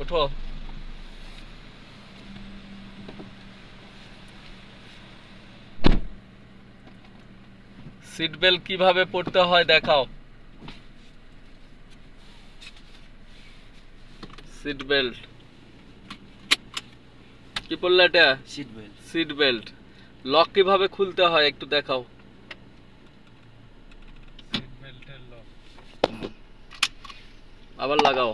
ওঠো। Seat belt কিভাবে পড়তে হয় দেখাও। সিট বেল্ট কি পড়লে এটা? Seat belt. Seat belt. Lock কিভাবে খুলতে হয় একটু দেখাও। সিট বেল্টের লক। আবার লাগাও।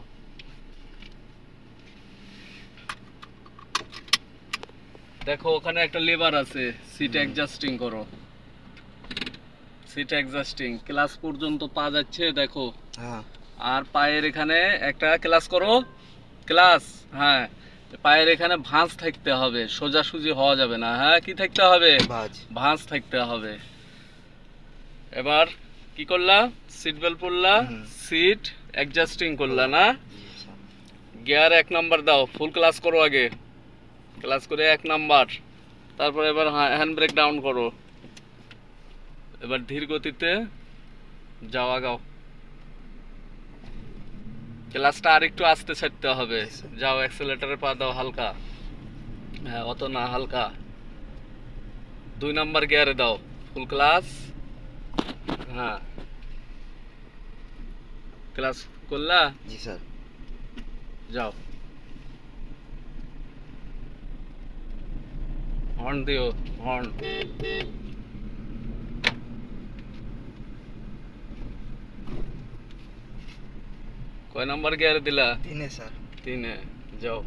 দেখো ওখানে একটা লেবার আছে, সিট অ্যাডজাস্টিং করো। সিট অ্যাডজাস্টিং ক্লাস পর্যন্ত পা যাচ্ছে দেখো। হ্যাঁ। আর পায়ের এখানে একটা ক্লাস করো, ক্লাস। হ্যাঁ, পায়ের এখানে ভাঁজ থাকতে হবে, সোজাসুজি হওয়া যাবে না। হ্যাঁ, কি থাকতে হবে? ভাঁজ থাকতে হবে। এবার কি করলা? সিট বেল্ট পরলা, সিট অ্যাডজাস্টিং করলা না? গিয়ার 1 নাম্বার দাও, ফুল ক্লাস করো আগে। ক্লাস করে 1 নাম্বার, তারপর এবার হ্যান্ড ব্রেক ডাউন করো। এবার ধীর গতিতে যাও, আগাও। ক্লাসটা আরেকটু আস্তে ছাড়তে হবে। যাও, অ্যাক্সেলেটরে পা দাও হালকা। হ্যাঁ, অত না, হালকা। 2 নাম্বার গিয়ারে দাও, ফুল ক্লাস। হ্যাঁ, ক্লাস করলা? জি স্যার। যাও, হর্ন দিও, হর্ন। কয় নাম্বার গিয়ারে দিলা? 3 স্যার। 3 এ যাও।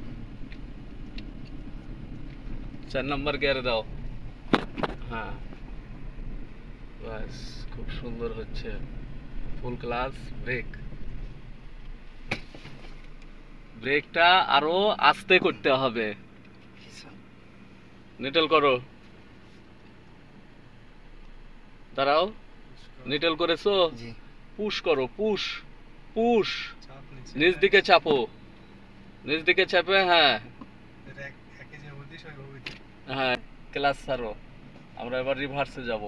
4 নাম্বার গিয়ারে দাও। হ্যাঁ, বাস, খুব সুন্দর হচ্ছে। ফুল ক্লাস ব্রেক। ব্রেকটা আরো আস্তে করতে হবে। নিটেল করো। দাঁড়াও, নিটেল করেছো? জি। পুশ করো, পুশ পুশ। চাপ নিচে। নিচ দিকে চাপো, নিচ দিকে চাপে। হ্যাঁ একে যে বুদ্ধি সই হবে। হ্যাঁ, ক্লাস ছাড়ো। আমরা এবার রিভার্সে যাব।